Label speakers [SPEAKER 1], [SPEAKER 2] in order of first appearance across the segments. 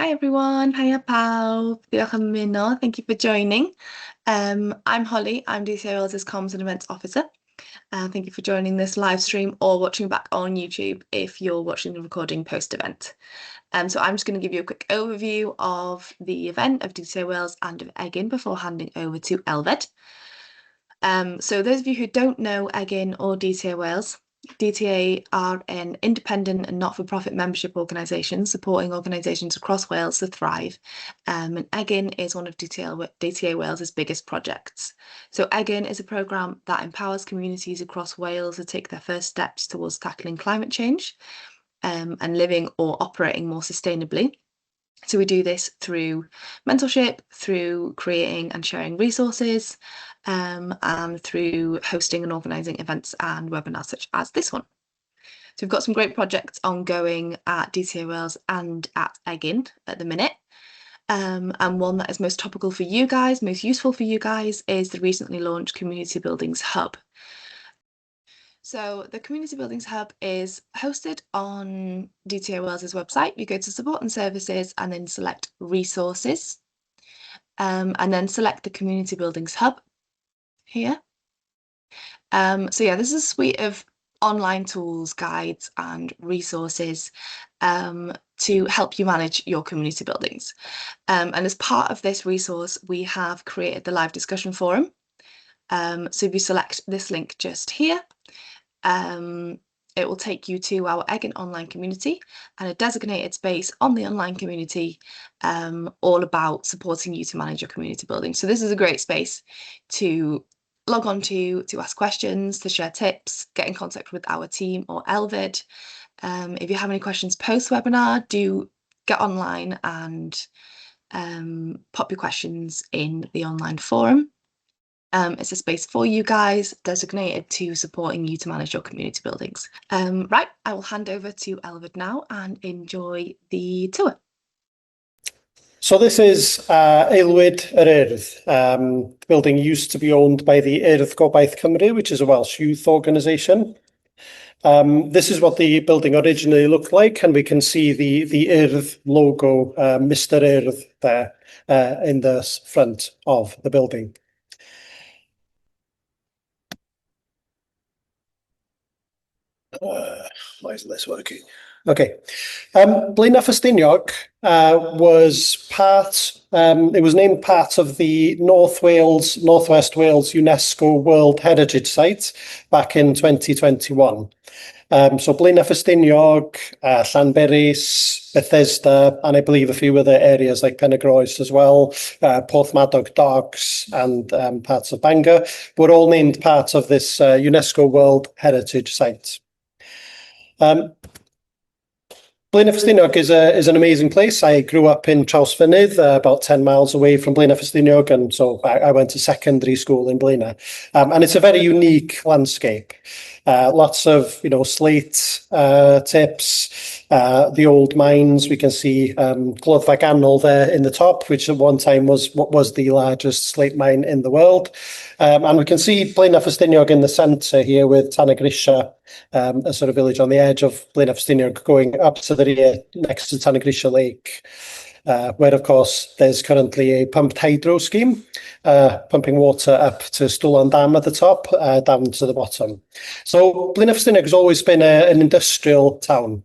[SPEAKER 1] Hi everyone, hiya pawb. Diolch am ymuno. Thank you for joining. I'm Holly, I'm DTA Wales' Comms and Events Officer. Thank you for joining this live stream or watching back on YouTube if you're watching the recording post-event. So I'm just going to give you a quick overview of the event of DTA Wales and of Egin before handing over to Aelwyd. So those of you who don't know Egin or DTA Wales, DTA are an independent and not-for-profit membership organisation supporting organisations across Wales to thrive, and Egin is one of DTA Wales' biggest projects. So Egin is a programme that empowers communities across Wales to take their first steps towards tackling climate change and living or operating more sustainably. So we do this through mentorship, through creating and sharing resources, and through hosting and organising events and webinars such as this one. So we've got some great projects ongoing at DTA Wales and at Egin at the minute. And one that is most topical for you guys, most useful for you guys, is the recently launched Community Buildings Hub. So the Community Buildings Hub is hosted on DTA Wales' website. You go to support and services and then select resources, and then select the Community Buildings Hub here. So yeah, this is a suite of online tools, guides and resources to help you manage your community buildings. And as part of this resource, we have created the live discussion forum. So if you select this link just here, it will take you to our Egin online community and a designated space on the online community all about supporting you to manage your community building. So this is a great space to log on to ask questions, to share tips, get in contact with our team or Aelwyd. If you have any questions post-webinar, do get online and pop your questions in the online forum. It's a space for you guys designated to supporting you to manage your community buildings. Right, I will hand over to Aelwyd now and enjoy the tour.
[SPEAKER 2] So this is Aelwyd, Yr Aelwyd. The building used to be owned by the Gobaith Cymru, which is a Welsh youth organisation. This is what the building originally looked like, and we can see the Urdd logo, Mr. Urdd, there in the front of the building. Why isn't this working? Okay. Blaenau Ffestiniog was it was named part of the North West Wales UNESCO World Heritage Site back in 2021. So Blaenau Ffestiniog, Llanberis, Bethesda, and I believe a few other areas like Penygroes as well, Porthmadog Docks and parts of Bangor were all named part of this UNESCO World Heritage Site. Blaenau Ffestiniog is an amazing place. I grew up in Trawsfynydd, about 10 miles away from Blaenau Ffestiniog, and so I went to secondary school in Blaenau. And it's a very unique landscape. Lots of, slate tips, the old mines. We can see Cloddfa Ganol there in the top, which at one time was the largest slate mine in the world. And we can see Blaenau Ffestiniog in the centre here with Tanagrisha, a sort of village on the edge of Blaenau Ffestiniog going up to the rear next to Tanagrisha Lake. Where, of course, there's currently a pumped hydro scheme, pumping water up to Stwlan Dam at the top, down to the bottom. So Blaenau Ffestiniog has always been an industrial town.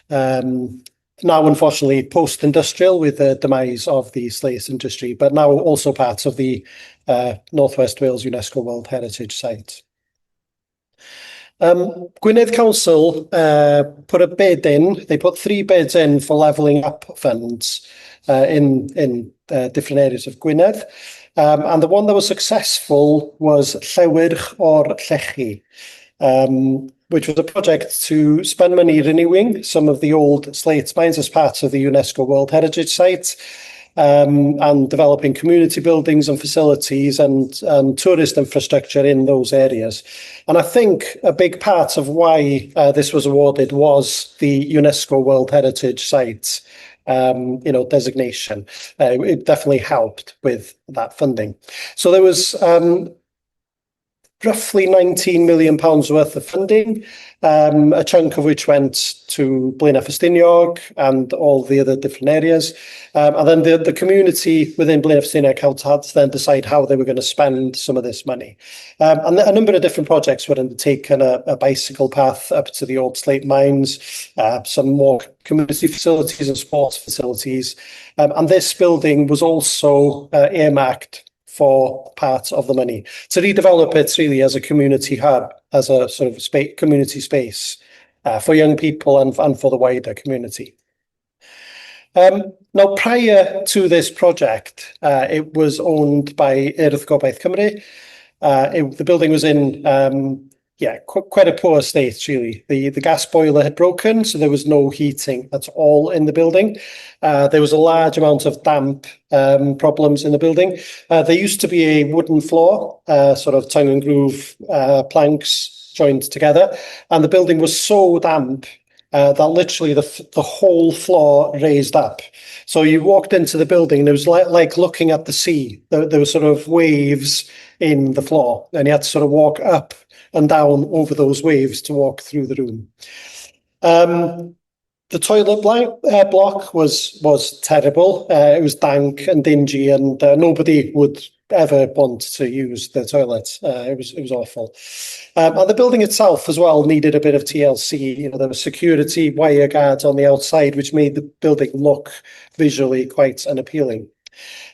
[SPEAKER 2] Now, unfortunately, post-industrial with the demise of the slate industry, but now also part of the North West Wales UNESCO World Heritage Site. Gwynedd Council put a bid in. They put 3 bids in for levelling up funds in different areas of Gwynedd. And the one that was successful was Llewyrch o'r Llechi, which was a project to spend money renewing some of the old slate mines as part of the UNESCO World Heritage Site, and developing community buildings and facilities and tourist infrastructure in those areas. And I think a big part of why this was awarded was the UNESCO World Heritage Site designation. It definitely helped with that funding. So there was roughly £19 million worth of funding, a chunk of which went to Blaenau Ffestiniog and all the other different areas. And then the community within Blaenau Ffestiniog had to then decide how they were going to spend some of this money. And a number of different projects were undertaken, a bicycle path up to the old slate mines, some more community facilities and sports facilities. And this building was also earmarked for part of the money to redevelop it really as a community hub, as a sort of community space for young people and for the wider community. Now, prior to this project, it was owned by Cymru. The building was in quite a poor state, really. The gas boiler had broken, so there was no heating at all in the building. There was a large amount of damp problems in the building. There used to be a wooden floor, sort of tongue and groove planks joined together, and the building was so damp that literally the whole floor raised up. So you walked into the building and it was like looking at the sea. There were sort of waves in the floor, and you had to sort of walk up and down over those waves to walk through the room. The toilet block was terrible. It was dank and dingy, and nobody would ever want to use the toilet. It was awful. And the building itself as well needed a bit of TLC. You know, there were security wire guards on the outside, which made the building look visually quite unappealing.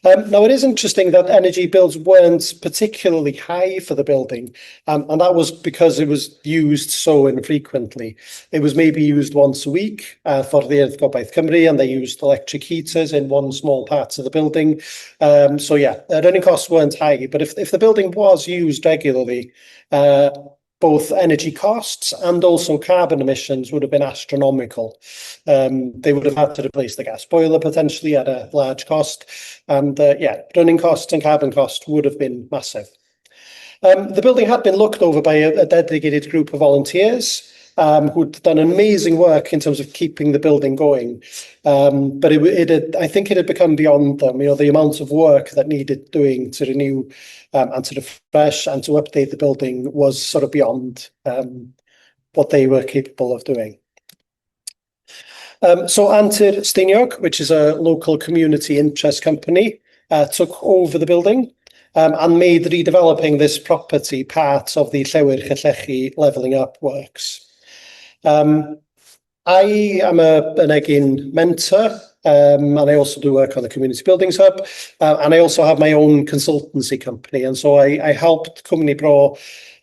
[SPEAKER 2] Now, it is interesting that energy bills weren't particularly high for the building, and that was because it was used so infrequently. It was maybe used once a week for the Cymru, and they used electric heaters in one small part of the building. So yeah, running costs weren't high, but if the building was used regularly, both energy costs and also carbon emissions would have been astronomical. They would have had to replace the gas boiler potentially at a large cost. And running costs and carbon costs would have been massive. The building had been looked over by a dedicated group of volunteers who'd done amazing work in terms of keeping the building going. But I think it had become beyond them. You know, the amount of work that needed doing to renew and to refresh and to update the building was sort of beyond what they were capable of doing. So Yr Ffestiniog, which is a local community interest company, took over the building and made redeveloping this property part of the levelling up works. I am an Egin mentor, and I also do work on the Community Buildings Hub, and I also have my own consultancy company. And so I helped Cwmni Bro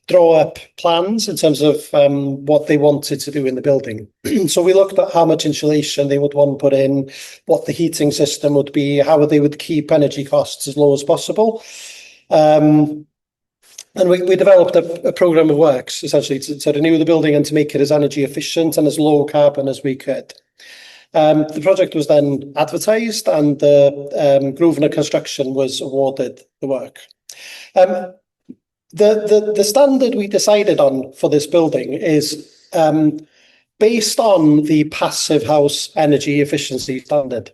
[SPEAKER 2] draw up plans in terms of what they wanted to do in the building. So we looked at how much insulation they would want to put in, what the heating system would be, how they would keep energy costs as low as possible. And we developed a programme of works, essentially, to renew the building and to make it as energy efficient and as low carbon as we could. The project was then advertised, and the Grosvenor Construction was awarded the work. The standard we decided on for this building is based on the Passive House Energy Efficiency Standard.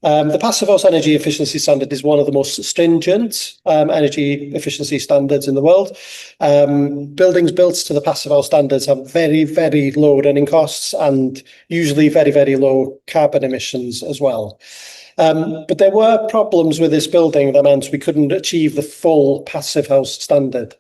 [SPEAKER 2] The Passive House Energy Efficiency Standard is one of the most stringent energy efficiency standards in the world. Buildings built to the Passive House standards have very, very low running costs and usually very, very low carbon emissions as well. But there were problems with this building that meant we couldn't achieve the full Passive House standard.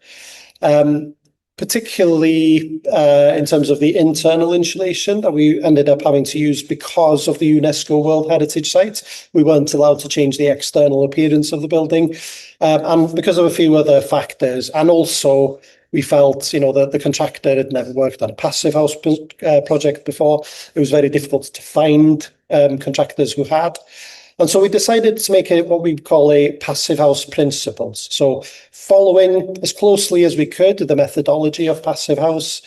[SPEAKER 2] Particularly in terms of the internal insulation that we ended up having to use because of the UNESCO World Heritage Site. We weren't allowed to change the external appearance of the building, and because of a few other factors. And also, we felt, you know, that the contractor had never worked on a passive house project before. It was very difficult to find contractors who had. And so we decided to make it what we call a passive house principles. So following as closely as we could the methodology of passive house,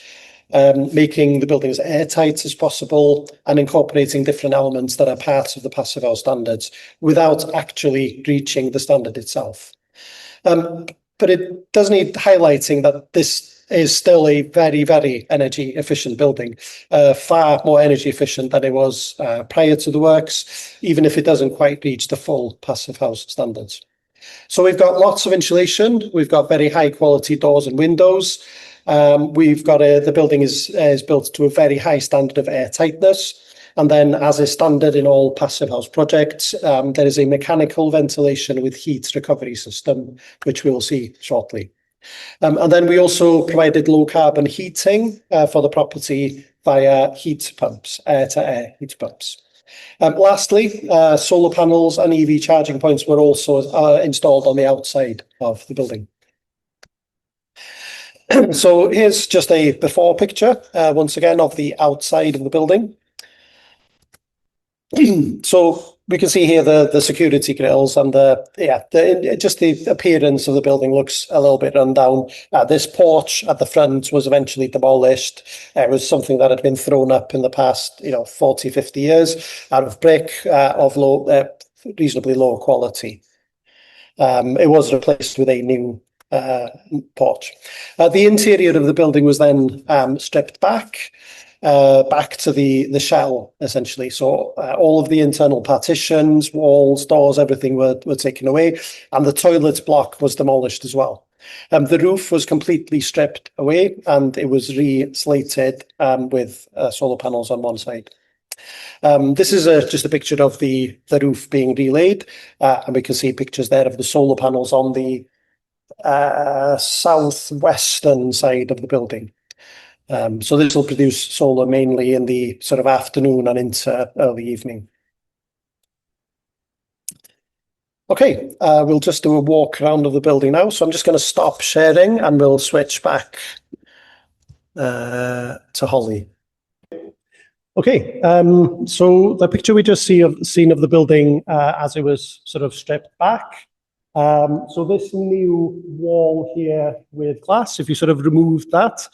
[SPEAKER 2] making the building as airtight as possible and incorporating different elements that are part of the passive house standards without actually reaching the standard itself. But it does need highlighting that this is still a very, very energy efficient building, far more energy efficient than it was prior to the works, even if it doesn't quite reach the full passive house standards. So we've got lots of insulation. We've got very high quality doors and windows. We've got the building is built to a very high standard of air tightness. And then, as is standard in all passive house projects, there is a mechanical ventilation with heat recovery system, which we will see shortly. And then we also provided low carbon heating for the property via heat pumps, air-to-air heat pumps. Lastly, solar panels and EV charging points were also installed on the outside of the building. So here's just a before picture, once again, of the outside of the building. So we can see here the security grills and just the appearance of the building looks a little bit run down. This porch at the front was eventually demolished. It was something that had been thrown up in the past, 40, 50 years out of brick of reasonably low quality. It was replaced with a new porch. The interior of the building was then stripped back to the shell, essentially. So all of the internal partitions, walls, doors, everything were taken away, and the toilet block was demolished as well. The roof was completely stripped away, and it was re-slated with solar panels on one side. This is just a picture of the roof being relaid, and we can see pictures there of the solar panels on the southwestern side of the building. So this will produce solar mainly in the sort of afternoon and into early evening. Okay, we'll just do a walk around of the building now. So I'm just going to stop sharing and we'll switch back to Holly. Okay, so the picture we just seen of the building as it was sort of stripped back. So this new wall here with glass, if you sort of removed that,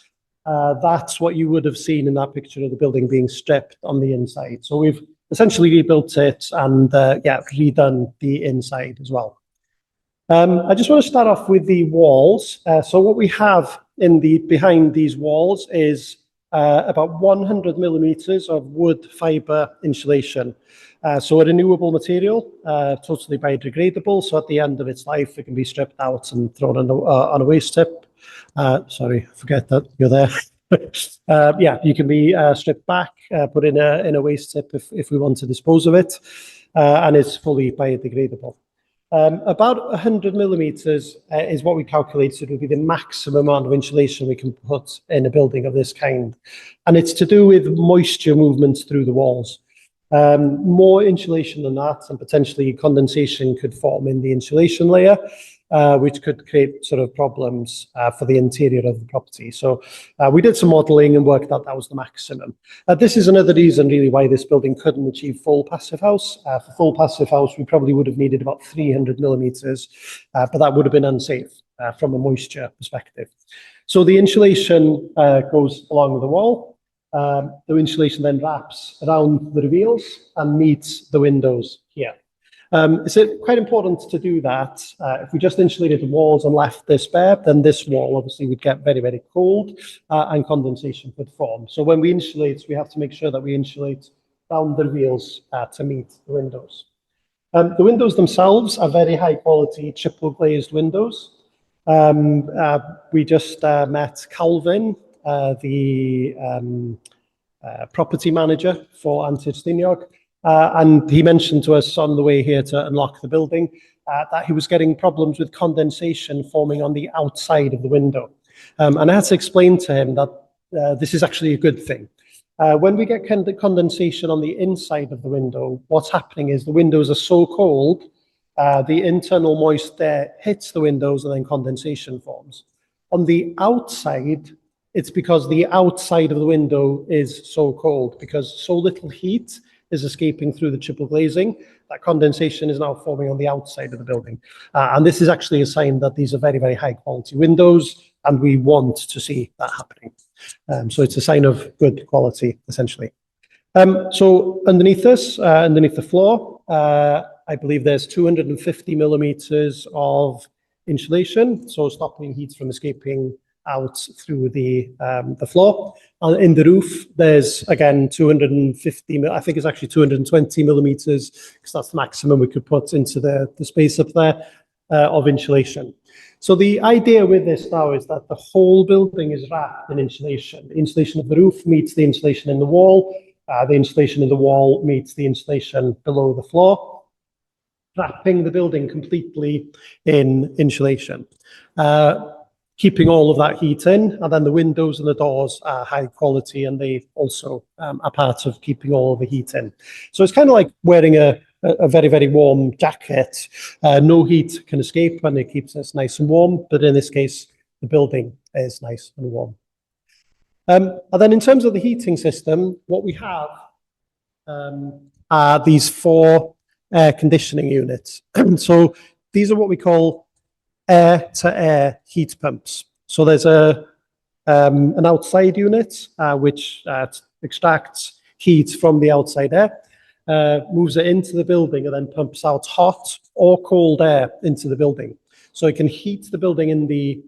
[SPEAKER 2] that's what you would have seen in that picture of the building being stripped on the inside. So we've essentially rebuilt it and redone the inside as well. I just want to start off with the walls. So what we have behind these walls is about 100 millimeters of wood fiber insulation. So a renewable material, totally biodegradable. So at the end of its life, it can be stripped out and thrown on a waste tip. Sorry, forget that you're there. You can be stripped back, put in a waste tip if we want to dispose of it, and it's fully biodegradable. About 100 millimeters is what we calculated would be the maximum amount of insulation we can put in a building of this kind, and it's to do with moisture movements through the walls. More insulation than that, and potentially condensation could form in the insulation layer, which could create sort of problems for the interior of the property. So we did some modelling and worked out that was the maximum. This is another reason really why this building couldn't achieve full passive house. For full passive house, we probably would have needed about 300 millimeters, but that would have been unsafe from a moisture perspective. So the insulation goes along the wall. The insulation then wraps around the reveals and meets the windows here. It's quite important to do that. If we just insulated the walls and left this bare, then this wall obviously would get very, very cold and condensation could form. So when we insulate, we have to make sure that we insulate down the reveals to meet the windows. The windows themselves are very high quality triple glazed windows. We just met Calvin, the property manager for Yr Aelwyd. And he mentioned to us on the way here to unlock the building that he was getting problems with condensation forming on the outside of the window. And I had to explain to him that this is actually a good thing. When we get condensation on the inside of the window, what's happening is the windows are so cold, the internal moist air hits the windows and then condensation forms. On the outside, it's because the outside of the window is so cold, because so little heat is escaping through the triple glazing, that condensation is now forming on the outside of the building. And this is actually a sign that these are very, very high quality windows, and we want to see that happening. So it's a sign of good quality, essentially. So underneath this, underneath the floor, I believe there's 250 millimeters of insulation, so stopping heat from escaping out through the floor. In the roof, there's again 250, I think it's actually 220 millimeters, because that's the maximum we could put into the space up there. of insulation. So the idea with this now is that the whole building is wrapped in insulation. The insulation of the roof meets the insulation in the wall. The insulation in the wall meets the insulation below the floor, wrapping the building completely in insulation, keeping all of that heat in. And then the windows and the doors are high quality, and they also are part of keeping all of the heat in. So it's kind of like wearing a very, very warm jacket. No heat can escape, and it keeps us nice and warm. But in this case, the building is nice and warm. And then in terms of the heating system, what we have are these 4 air conditioning units. So these are what we call air-to-air heat pumps. So there's an outside unit which extracts heat from the outside air, moves it into the building, and then pumps out hot or cold air into the building. So it can heat the building in the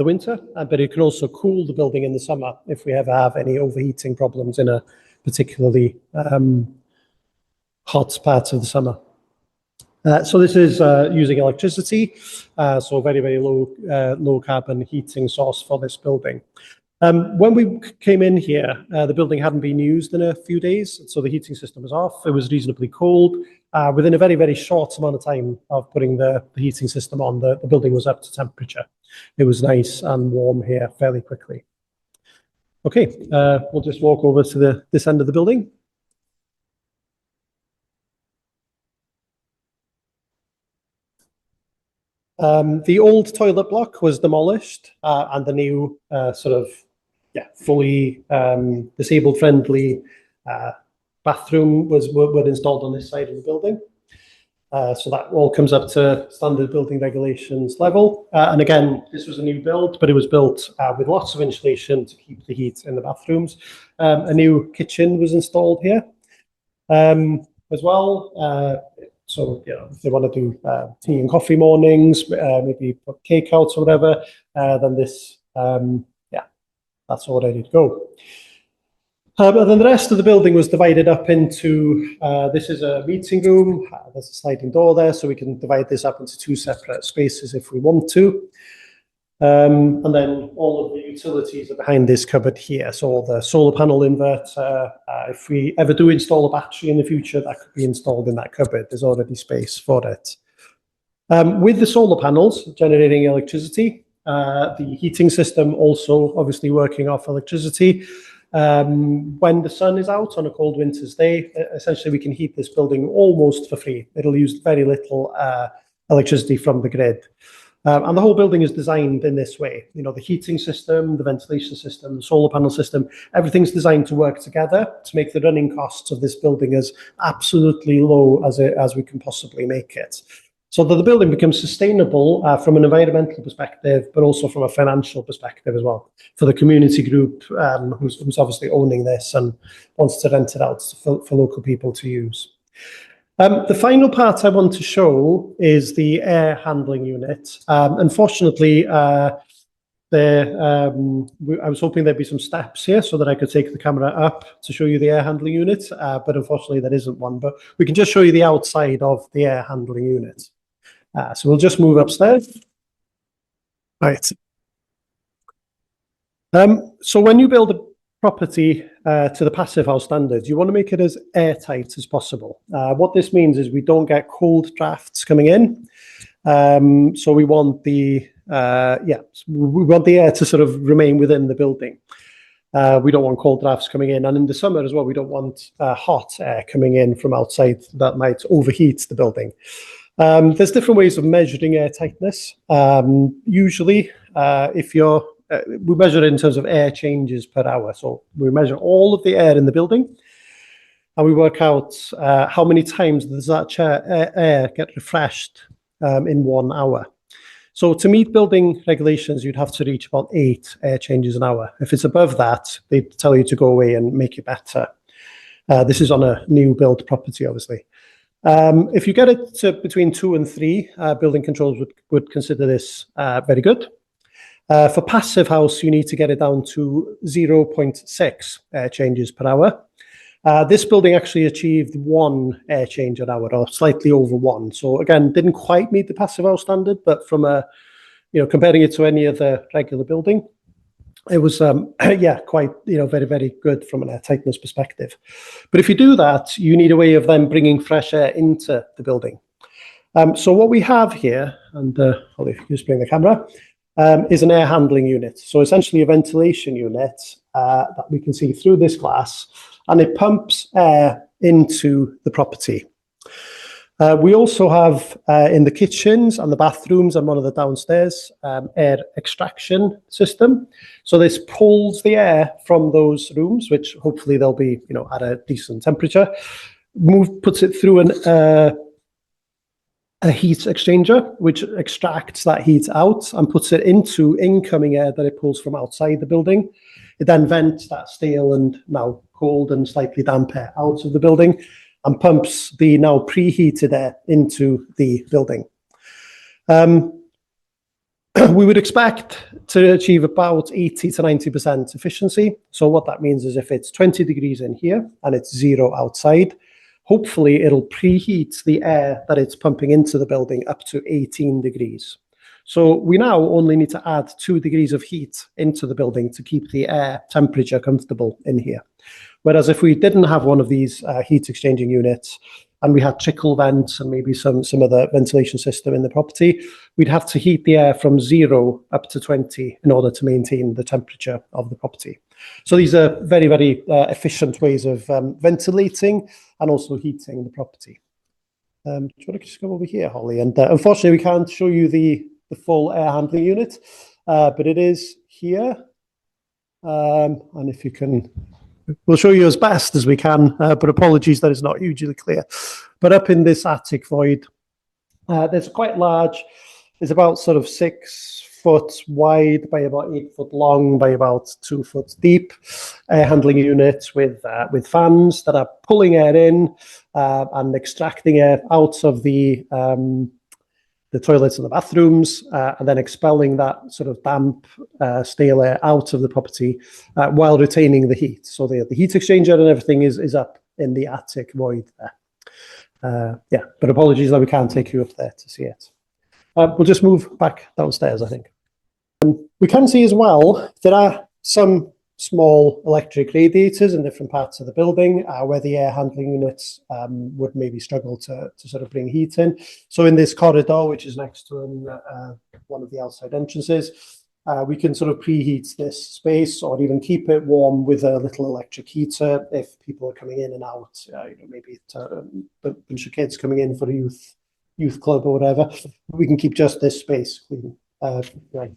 [SPEAKER 2] winter, but it can also cool the building in the summer if we ever have any overheating problems in a particularly hot part of the summer. So this is using electricity, so very, very low carbon heating source for this building. When we came in here, the building hadn't been used in a few days, so the heating system was off. It was reasonably cold. Within a very, very short amount of time of putting the heating system on, the building was up to temperature. It was nice and warm here fairly quickly. Okay, we'll just walk over to this end of the building. The old toilet block was demolished, and the new fully disabled friendly bathroom were installed on this side of the building. So that all comes up to standard building regulations level. And again, this was a new build, but it was built with lots of insulation to keep the heat in the bathrooms. A new kitchen was installed here as well. So, if they want to do tea and coffee mornings, maybe put cake out or whatever, then this, that's all ready to go. But then the rest of the building was divided up into, this is a meeting room, there's a sliding door there, so we can divide this up into 2 separate spaces if we want to. And then all of the utilities are behind this cupboard here. So the solar panel inverter, if we ever do install a battery in the future, that could be installed in that cupboard. There's already space for it. With the solar panels generating electricity, the heating system also obviously working off electricity. When the sun is out on a cold winter's day, essentially we can heat this building almost for free. It'll use very little electricity from the grid. And the whole building is designed in this way. The heating system, the ventilation system, the solar panel system, everything's designed to work together to make the running costs of this building as absolutely low as we can possibly make it. So that the building becomes sustainable from an environmental perspective, but also from a financial perspective as well, for the community group who's obviously owning this and wants to rent it out for local people to use. The final part I want to show is the air handling unit. Unfortunately, I was hoping there'd be some steps here so that I could take the camera up to show you the air handling unit, but unfortunately there isn't one. But we can just show you the outside of the air handling unit. So we'll just move upstairs. Right. So when you build a property to the passive house standards, you want to make it as airtight as possible. What this means is we don't get cold drafts coming in. So we want the air to sort of remain within the building. We don't want cold drafts coming in, and in the summer as well, we don't want hot air coming in from outside that might overheat the building. There's different ways of measuring air tightness. Usually, we measure it in terms of air changes per hour. So we measure all of the air in the building, and we work out how many times does that air get refreshed in 1 hour. So to meet building regulations, you'd have to reach about 8 air changes an hour. If it's above that, they tell you to go away and make it better. This is on a new build property, obviously. If you get it to between 2 and 3, building controls would consider this very good. For passive house, you need to get it down to 0.6 air changes per hour. This building actually achieved 1 air change an hour, or slightly over 1. So again, didn't quite meet the passive house standard, but from comparing it to any other regular building, it was, quite, very, very good from an air tightness perspective. But if you do that, you need a way of then bringing fresh air into the building. So what we have here, and Holly, if you just bring the camera, is an air handling unit. So essentially a ventilation unit that we can see through this glass, and it pumps air into the property. We also have in the kitchens and the bathrooms and one of the downstairs air extraction system. So this pulls the air from those rooms, which hopefully they'll be at a decent temperature, puts it through a heat exchanger, which extracts that heat out and puts it into incoming air that it pulls from outside the building. It then vents that stale and now cold and slightly damp air out of the building and pumps the now preheated air into the building. We would expect to achieve about 80 to 90% efficiency. So what that means is if it's 20 degrees in here and it's 0 outside, hopefully it'll preheat the air that it's pumping into the building up to 18 degrees. So we now only need to add 2 degrees of heat into the building to keep the air temperature comfortable in here. Whereas if we didn't have one of these heat exchanging units and we had trickle vents and maybe some other ventilation system in the property, we'd have to heat the air from 0 up to 20 in order to maintain the temperature of the property. So these are very, very efficient ways of ventilating and also heating the property. Do you want to just go over here, Holly? And unfortunately, we can't show you the full air handling unit, but it is here. And if you can, we'll show you as best as we can, but apologies that it's not hugely clear. But up in this attic void, there's quite large, it's about sort of 6 foot wide by about 8 foot long by about 2 foot deep air handling units with fans that are pulling air in and extracting air out of the toilets and the bathrooms, and then expelling that sort of damp, stale air out of the property while retaining the heat. So the heat exchanger and everything is up in the attic void there. But apologies that we can't take you up there to see it. We'll just move back downstairs, I think. We can see as well, there are some small electric radiators in different parts of the building where the air handling units would maybe struggle to sort of bring heat in. So in this corridor, which is next to one of the outside entrances, we can sort of preheat this space or even keep it warm with a little electric heater if people are coming in and out, maybe a bunch of kids coming in for a youth club or whatever. We can keep just this space clean. Right.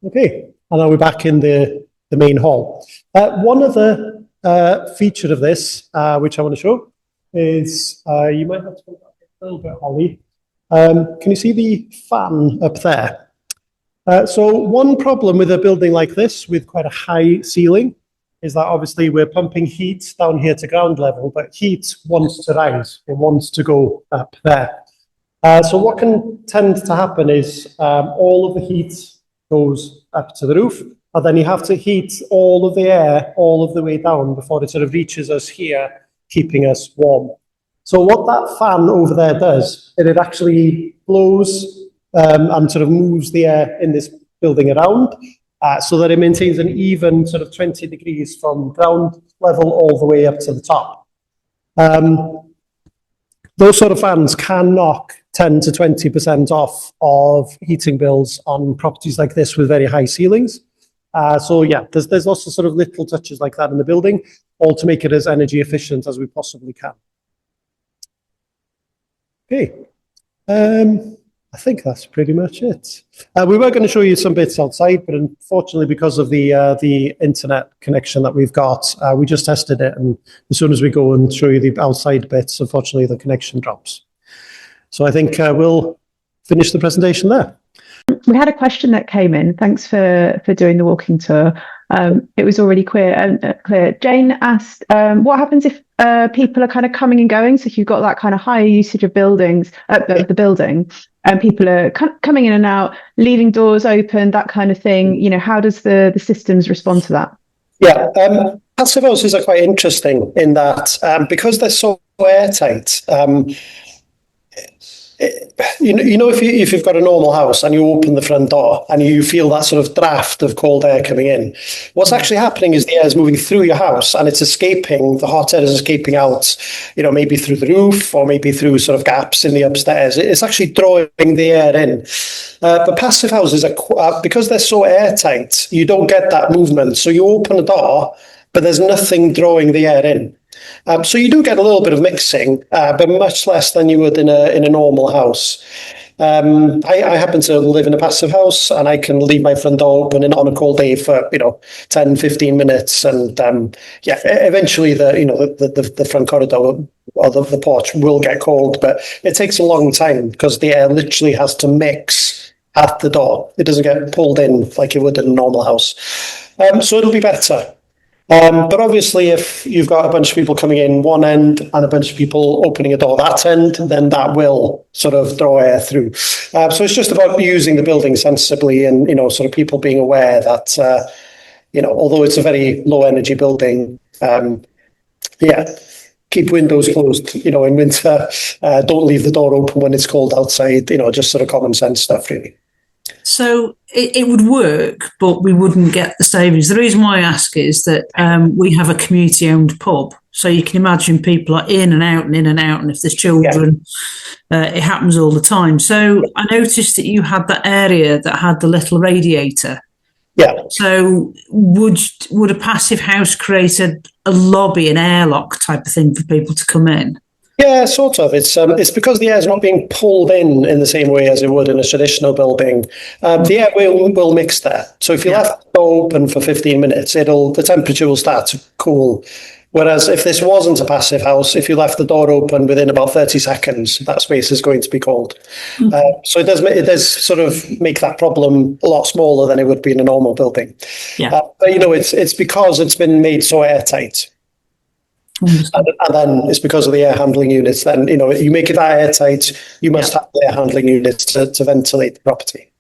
[SPEAKER 2] Okay. And now we're back in the main hall. One other feature of this, which I want to show, is you might have to go back a little bit, Holly. Can you see the fan up there? So one problem with a building like this, with quite a high ceiling, is that obviously we're pumping heat down here to ground level, but heat wants to rise. It wants to go up there. So what can tend to happen is all of the heat goes up to the roof, and then you have to heat all of the air all of the way down before it sort of reaches us here, keeping us warm. So what that fan over there does, it actually blows and sort of moves the air in this building around so that it maintains an even sort of 20 degrees from ground level all the way up to the top. Those sort of fans can knock 10 to 20% off of heating bills on properties like this with very high ceilings. So yeah, there's lots of sort of little touches like that in the building, all to make it as energy efficient as we possibly can. Okay, I think that's pretty much it. We were going to show you some bits outside, but unfortunately, because of the internet connection that we've got, we just tested it, and as soon as we go and show you the outside bits, unfortunately, the connection drops. So I think we'll finish the presentation there.
[SPEAKER 3] We had a question that came in. Thanks for doing the walking tour. It was already clear. Jane asked, what happens if people are kind of coming and going? So if you've got that kind of higher usage of buildings, the building, and people are coming in and out, leaving doors open, that kind of thing, how does the systems respond to that?
[SPEAKER 2] Yeah, passive houses are quite interesting in that because they're so airtight. If you've got a normal house and you open the front door and you feel that sort of draft of cold air coming in, what's actually happening is the air is moving through your house and it's escaping, the hot air is escaping out, maybe through the roof or maybe through sort of gaps in the upstairs. It's actually drawing the air in. But passive houses are, because they're so airtight, you don't get that movement. So you open a door, but there's nothing drawing the air in. So you do get a little bit of mixing, but much less than you would in a normal house. I happen to live in a passive house, and I can leave my front door open on a cold day for 10, 15 minutes, and eventually the front corridor or the porch will get cold, but it takes a long time because the air literally has to mix at the door. It doesn't get pulled in like it would in a normal house. So it'll be better. But obviously, if you've got a bunch of people coming in one end and a bunch of people opening a door that end, then that will sort of draw air through. So it's just about using the building sensibly and, sort of people being aware that, although it's a very low energy building, keep windows closed, in winter, don't leave the door open when it's cold outside, just sort of common sense stuff, really.
[SPEAKER 4] So it would work, but we wouldn't get the savings. The reason why I ask is that we have a community-owned pub. So you can imagine people are in and out and in and out. And if there's children, it happens all the time. So I noticed that you had that area that had the little radiator.
[SPEAKER 2] Yeah.
[SPEAKER 4] So would a passive house create a lobby, an airlock type of thing for people to come in?
[SPEAKER 2] Yeah, sort of. It's because the air is not being pulled in the same way as it would in a traditional building. The air will mix there. So if you left the door open for 15 minutes, the temperature will start to cool. Whereas if this wasn't a passive house, if you left the door open within about 30 seconds, that space is going to be cold. So it does sort of make that problem a lot smaller than it would be in a normal building.
[SPEAKER 4] Yeah.
[SPEAKER 2] But it's because it's been made so airtight. And then it's because of the air handling units. Then you make it that airtight, you must have the air handling units to ventilate the property.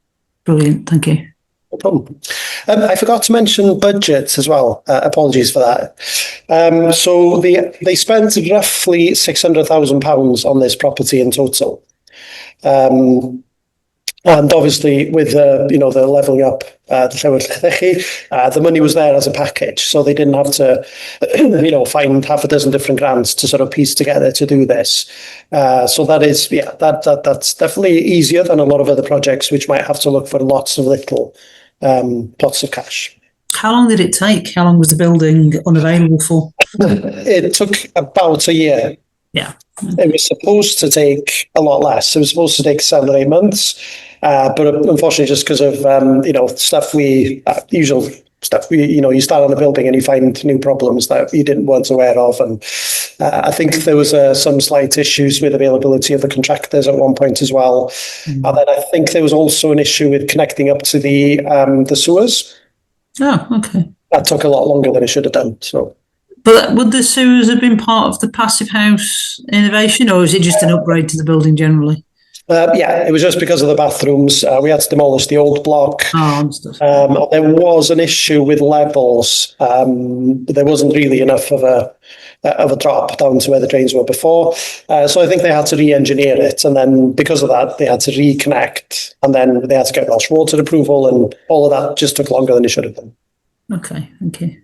[SPEAKER 4] Brilliant, thank you.
[SPEAKER 2] No problem. I forgot to mention budgets as well. Apologies for that. So they spent roughly £600,000 on this property in total. And obviously, with the levelling up, the money was there as a package, so they didn't have to, find half a dozen different grants to sort of piece together to do this. So that's definitely easier than a lot of other projects, which might have to look for lots of little pots of cash.
[SPEAKER 4] How long did it take? How long was the building unavailable for?
[SPEAKER 2] It took about a year.
[SPEAKER 4] Yeah.
[SPEAKER 2] It was supposed to take a lot less. It was supposed to take 7 or 8 months, but unfortunately, just because of usual stuff, you start on a building and you find new problems that you weren't aware of, and I think there was some slight issues with availability of the contractors at one point as well, and then I think there was also an issue with connecting up to the sewers.
[SPEAKER 4] Oh, okay.
[SPEAKER 2] That took a lot longer than it should have done. So.
[SPEAKER 4] But would the sewers have been part of the passive house innovation, or is it just an upgrade to the building generally?
[SPEAKER 2] It was just because of the bathrooms. We had to demolish the old block.
[SPEAKER 4] Oh, understood.
[SPEAKER 2] There was an issue with levels. There wasn't really enough of a drop down to where the drains were before. So I think they had to re-engineer it. And then because of that, they had to reconnect. And then they had to get Welsh Water approval. And all of that just took longer than it should have done.
[SPEAKER 4] Okay, thank you.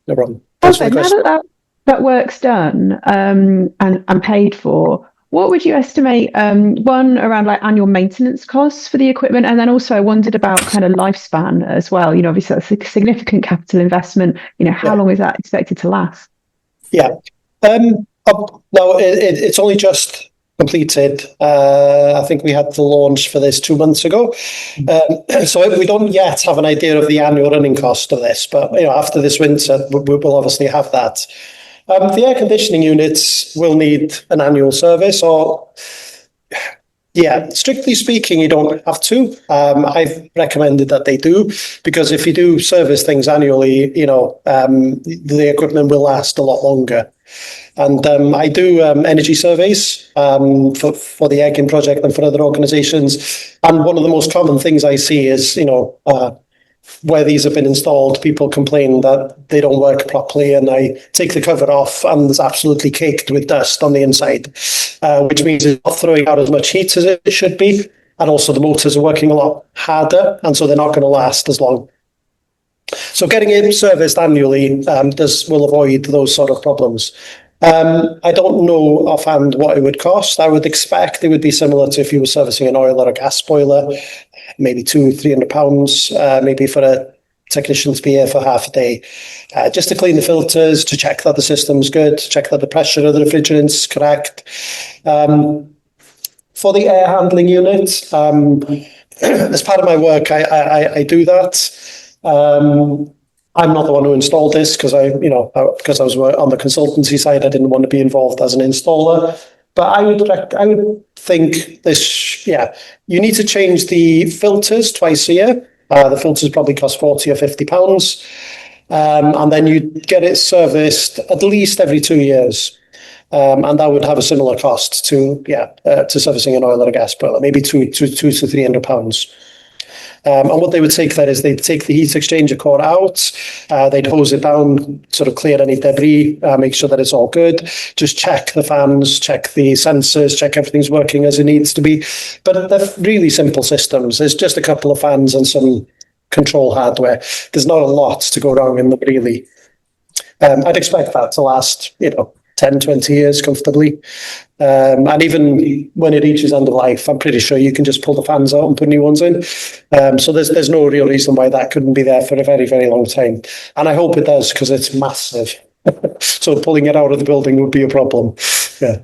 [SPEAKER 2] No problem.
[SPEAKER 3] Also, now that work's done and paid for, what would you estimate, one, around like annual maintenance costs for the equipment? And then also I wondered about kind of lifespan as well. Obviously that's a significant capital investment. How long is that expected to last?
[SPEAKER 2] Yeah. No, it's only just completed. I think we had the launch for this 2 months ago. So we don't yet have an idea of the annual running cost of this, but after this winter, we'll obviously have that. The air conditioning units will need an annual service, or strictly speaking, you don't have to. I've recommended that they do, because if you do service things annually, the equipment will last a lot longer. And I do energy surveys for the Egin project and for other organisations. And one of the most common things I see is, where these have been installed, people complain that they don't work properly, and I take the cover off and there's absolutely caked with dust on the inside, which means it's not throwing out as much heat as it should be. And also the motors are working a lot harder, and so they're not going to last as long. So getting it serviced annually will avoid those sort of problems. I don't know offhand what it would cost. I would expect it would be similar to if you were servicing an oil or a gas boiler, maybe £200-300, maybe for a technician to be here for half a day, just to clean the filters, to check that the system's good, to check that the pressure of the refrigerant's correct. For the air handling unit, as part of my work, I do that. I'm not the one who installed this because because I was on the consultancy side, I didn't want to be involved as an installer. But I would think this, you need to change the filters twice a year. The filters probably cost £40 or £50, and then you get it serviced at least every 2 years. And that would have a similar cost to servicing an oil or a gas boiler, maybe £200 to £300. And what they would take there is they'd take the heat exchanger core out, they'd hose it down, sort of clear any debris, make sure that it's all good, just check the fans, check the sensors, check everything's working as it needs to be. But they're really simple systems. There's just a couple of fans and some control hardware. There's not a lot to go wrong in them, really. I'd expect that to last, 10, 20 years comfortably. And even when it reaches end of life, I'm pretty sure you can just pull the fans out and put new ones in. So there's no real reason why that couldn't be there for a very, very long time. And I hope it does, because it's massive. So pulling it out of the building would be a problem. Yeah.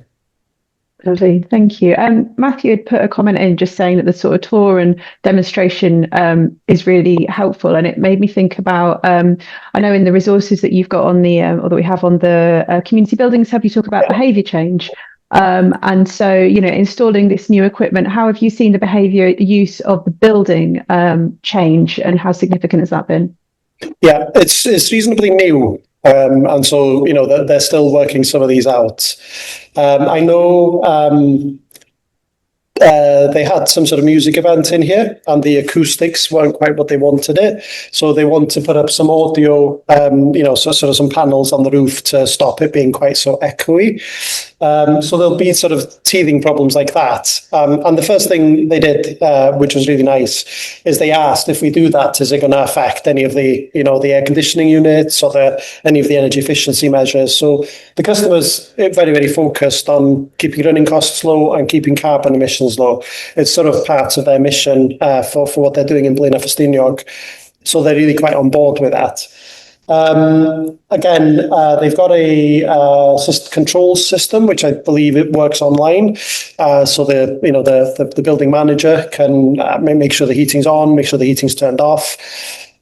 [SPEAKER 3] Lovely, thank you. Matthew had put a comment in just saying that the sort of tour and demonstration is really helpful, and it made me think about, I know in the resources that you've got on the, or that we have on the community buildings hub, you talk about behaviour change. And so, installing this new equipment, how have you seen the behaviour use of the building change, and how significant has that been?
[SPEAKER 2] Yeah, it's reasonably new. And so, they're still working some of these out. I know they had some sort of music event in here, and the acoustics weren't quite what they wanted it. So they want to put up some audio, sort of some panels on the roof to stop it being quite so echoey. So there'll be sort of teething problems like that. And the first thing they did, which was really nice, is they asked, if we do that, is it going to affect any of the, the air conditioning units or any of the energy efficiency measures? So the customers are very, very focused on keeping running costs low and keeping carbon emissions low. It's sort of part of their mission for what they're doing in Blaenau Ffestiniog. So they're really quite on board with that. Again, they've got a control system, which I believe it works online. So the building manager can make sure the heating's on, make sure the heating's turned off.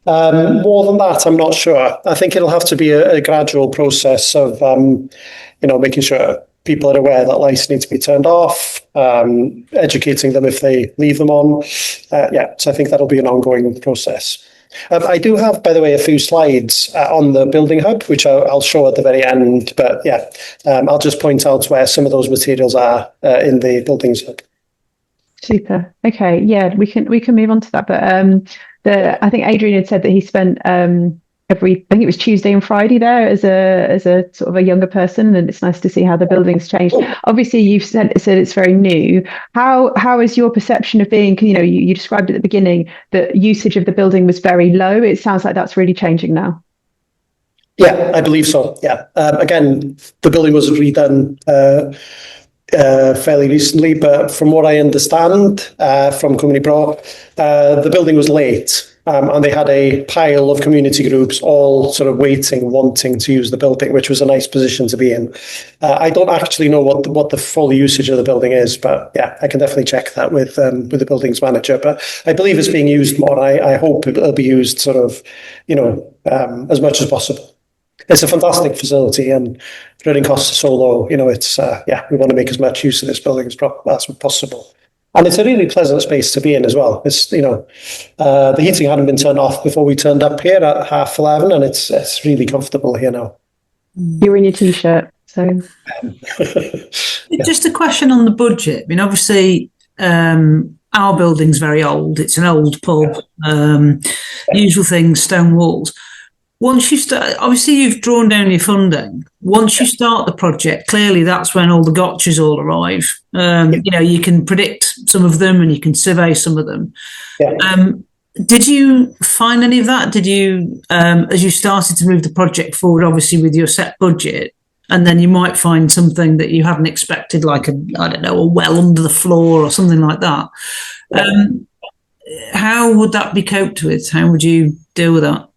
[SPEAKER 2] More than that, I'm not sure. I think it'll have to be a gradual process of, making sure people are aware that lights need to be turned off, educating them if they leave them on. So I think that'll be an ongoing process. I do have, by the way, a few slides on the building hub, which I'll show at the very end. But I'll just point out where some of those materials are in the buildings hub.
[SPEAKER 3] Super. Okay. Yeah, we can move on to that. But I think Adrian had said that he spent I think it was Tuesday and Friday there as a sort of a younger person, and it's nice to see how the building's changed. Obviously, you've said it's very new. How is your perception of being? You described at the beginning that usage of the building was very low. It sounds like that's really changing now.
[SPEAKER 2] Yeah, I believe so. Yeah. Again, the building was redone fairly recently, but from what I understand from Cymru Bro, the building was late. And they had a pile of community groups all sort of wanting to use the building, which was a nice position to be in. I don't actually know what the full usage of the building is, but I can definitely check that with the buildings manager. But I believe it's being used more. I hope it'll be used sort of, as much as possible. It's a fantastic facility, and running costs are so low. It's we want to make as much use of this building as possible. And it's a really pleasant space to be in as well. It's, the heating hadn't been turned off before we turned up here at 11:30, and it's really comfortable here now.
[SPEAKER 3] You're in your t-shirt, so.
[SPEAKER 4] Just a question on the budget. I mean, obviously, our building's very old. It's an old pub. Usual things, stone walls. Once you start, obviously you've drawn down your funding. Once you start the project, clearly that's when all the gotchas all arrive. You can predict some of them and you can survey some of them. Did you find any of that? Did you, as you started to move the project forward, obviously with your set budget, and then you might find something that you hadn't expected, like a well under the floor or something like that. How would that be coped with? How would you deal with that?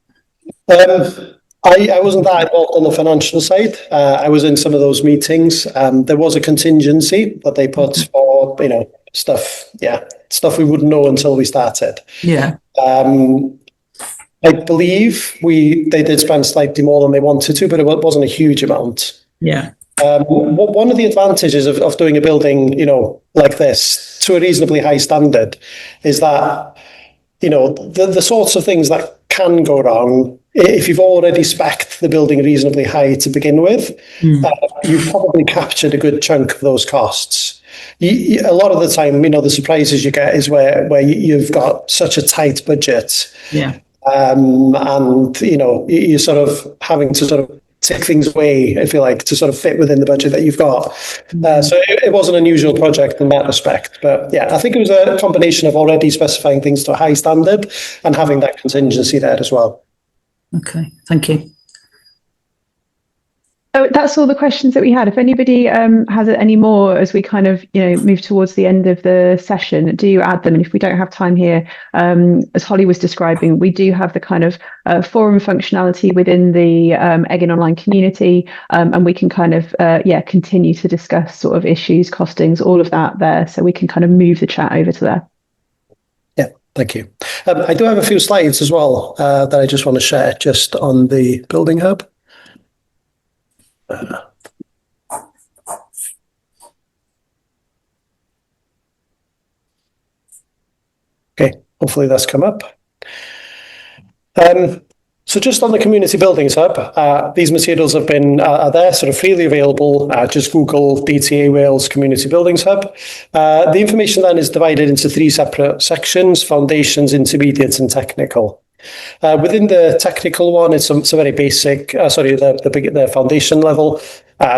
[SPEAKER 2] I wasn't that involved on the financial side. I was in some of those meetings. There was a contingency that they put for, stuff we wouldn't know until we started.
[SPEAKER 4] Yeah.
[SPEAKER 2] I believe they did spend slightly more than they wanted to, but it wasn't a huge amount.
[SPEAKER 4] Yeah.
[SPEAKER 2] One of the advantages of doing a building, like this to a reasonably high standard is that, the sorts of things that can go wrong, if you've already spec'd the building reasonably high to begin with, you've probably captured a good chunk of those costs. A lot of the time, the surprises you get is where you've got such a tight budget.
[SPEAKER 4] Yeah.
[SPEAKER 2] And, you're sort of having to sort of take things away, if you like, to sort of fit within the budget that you've got. So it was an unusual project in that respect. But yeah, I think it was a combination of already specifying things to a high standard and having that contingency there as well.
[SPEAKER 4] Okay, thank you.
[SPEAKER 3] Oh, that's all the questions that we had. If anybody has any more as we kind of move towards the end of the session, do add them. And if we don't have time here, as Holly was describing, we do have the kind of forum functionality within the Egin online community, and we can kind of continue to discuss sort of issues, costings, all of that there. So we can kind of move the chat over to there.
[SPEAKER 2] Yeah, thank you. I do have a few slides as well that I just want to share just on the Building Hub. Okay, hopefully that's come up. So just on the Community Buildings Hub, these materials are there sort of freely available. Just Google DTA Wales Community Buildings Hub. The information then is divided into 3 separate sections: foundations, intermediate and technical. Within the technical one, it's some very basic, the foundation level,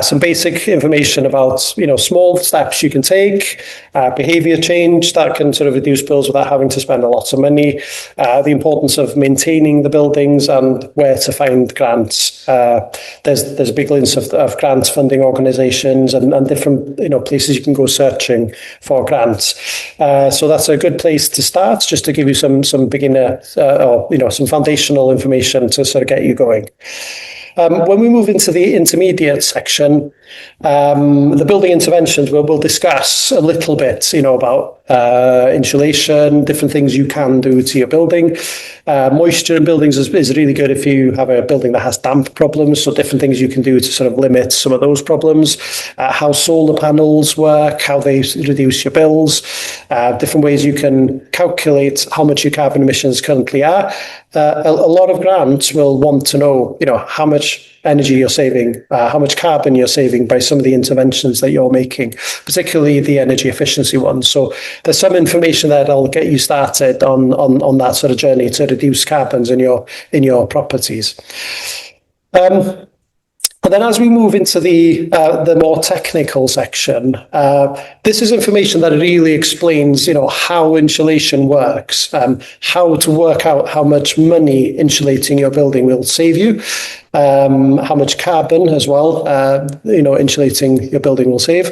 [SPEAKER 2] some basic information about, small steps you can take, behaviour change that can sort of reduce bills without having to spend a lot of money, the importance of maintaining the buildings and where to find grants. There's a big list of grant funding organisations and different, places you can go searching for grants. So that's a good place to start, just to give you some beginner some foundational information to sort of get you going. When we move into the intermediate section, the building interventions, we'll discuss a little bit, about insulation, different things you can do to your building. Moisture in buildings is really good if you have a building that has damp problems, so different things you can do to sort of limit some of those problems. How solar panels work, how they reduce your bills, different ways you can calculate how much your carbon emissions currently are. A lot of grants will want to know, how much energy you're saving, how much carbon you're saving by some of the interventions that you're making, particularly the energy efficiency ones. So there's some information there that'll get you started on that sort of journey to reduce carbons in your properties. And then as we move into the more technical section, this is information that really explains, how insulation works, how to work out how much money insulating your building will save you, how much carbon as well, insulating your building will save.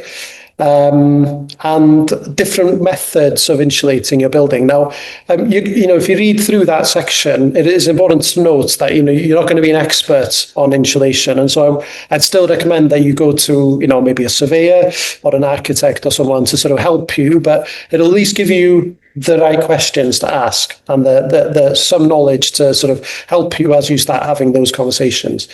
[SPEAKER 2] And different methods of insulating your building. Now, if you read through that section, it is important to note that, you're not going to be an expert on insulation. And so I'd still recommend that you go to, maybe a surveyor or an architect or someone to sort of help you, but it'll at least give you the right questions to ask and the some knowledge to sort of help you as you start having those conversations.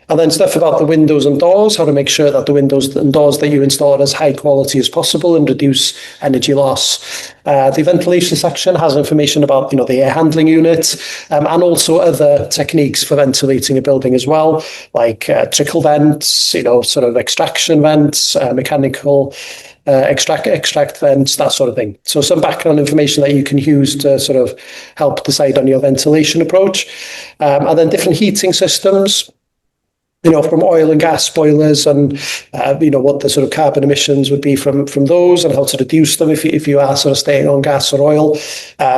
[SPEAKER 2] And then stuff about the windows and doors, how to make sure that the windows and doors that you install are as high quality as possible and reduce energy loss. The ventilation section has information about, the air handling unit, and also other techniques for ventilating a building as well, like trickle vents, sort of extraction vents, mechanical extract vents, that sort of thing. So some background information that you can use to sort of help decide on your ventilation approach. And then different heating systems, from oil and gas boilers, and what the sort of carbon emissions would be from those, and how to reduce them if you are sort of staying on gas or oil,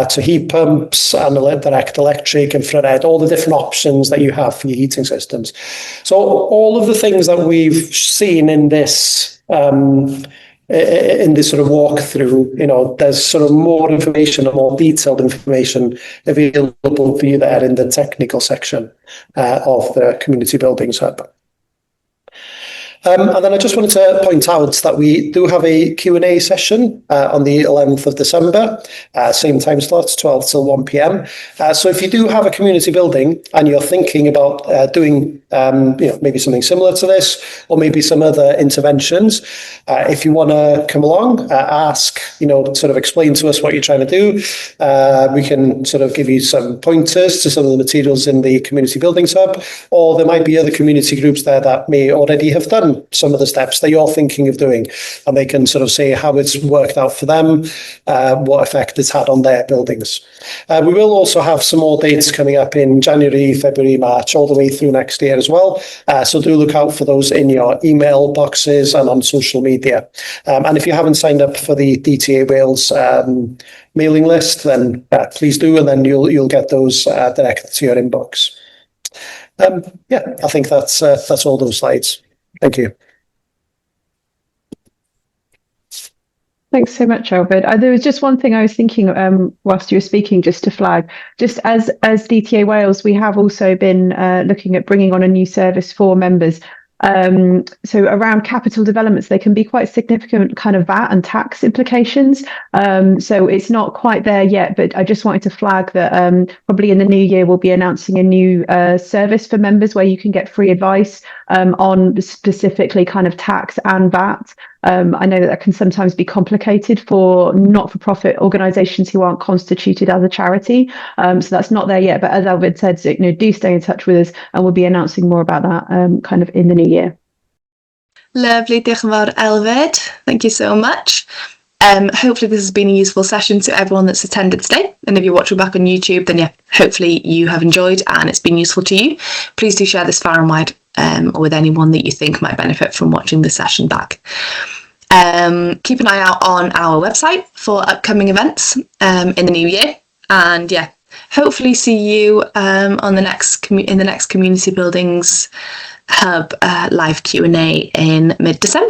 [SPEAKER 2] to heat pumps and direct electric, infrared, all the different options that you have for your heating systems. So all of the things that we've seen in this sort of walkthrough, there's sort of more information and more detailed information available for you there in the technical section of the Community Buildings Hub. And then I just wanted to point out that we do have a Q&A session on the 11th of December, same time slots, 12 till 1 p.m. So if you do have a community building and you're thinking about doing maybe something similar to this, or maybe some other interventions, if you want to come along, ask, sort of explain to us what you're trying to do, we can sort of give you some pointers to some of the materials in the Community Buildings Hub, or there might be other community groups there that may already have done some of the steps that you're thinking of doing, and they can sort of say how it's worked out for them, what effect it's had on their buildings. We will also have some more dates coming up in January, February, March, all the way through next year as well. So do look out for those in your email boxes and on social media. And if you haven't signed up for the DTA Wales mailing list, then please do, and then you'll get those directed to your inbox. I think that's all those slides. Thank you.
[SPEAKER 3] Thanks so much, Aelwyd. There was just one thing I was thinking whilst you were speaking, just to flag. Just as DTA Wales, we have also been looking at bringing on a new service for members. So around capital developments, they can be quite significant kind of VAT and tax implications. So it's not quite there yet, but I just wanted to flag that probably in the new year, we'll be announcing a new service for members where you can get free advice on specifically kind of tax and VAT. I know that can sometimes be complicated for not-for-profit organisations who aren't constituted as a charity. So that's not there yet. But as Aelwyd said, do stay in touch with us, and we'll be announcing more about that kind of in the new year.
[SPEAKER 1] Lovely, diolch yn fawr, Aelwyd. Thank you so much. Hopefully this has been a useful session to everyone that's attended today. And if you're watching back on YouTube, then hopefully you have enjoyed and it's been useful to you. Please do share this far and wide or with anyone that you think might benefit from watching this session back. Keep an eye out on our website for upcoming events in the new year. And hopefully see you on the next Community Buildings Hub live Q&A in mid-December.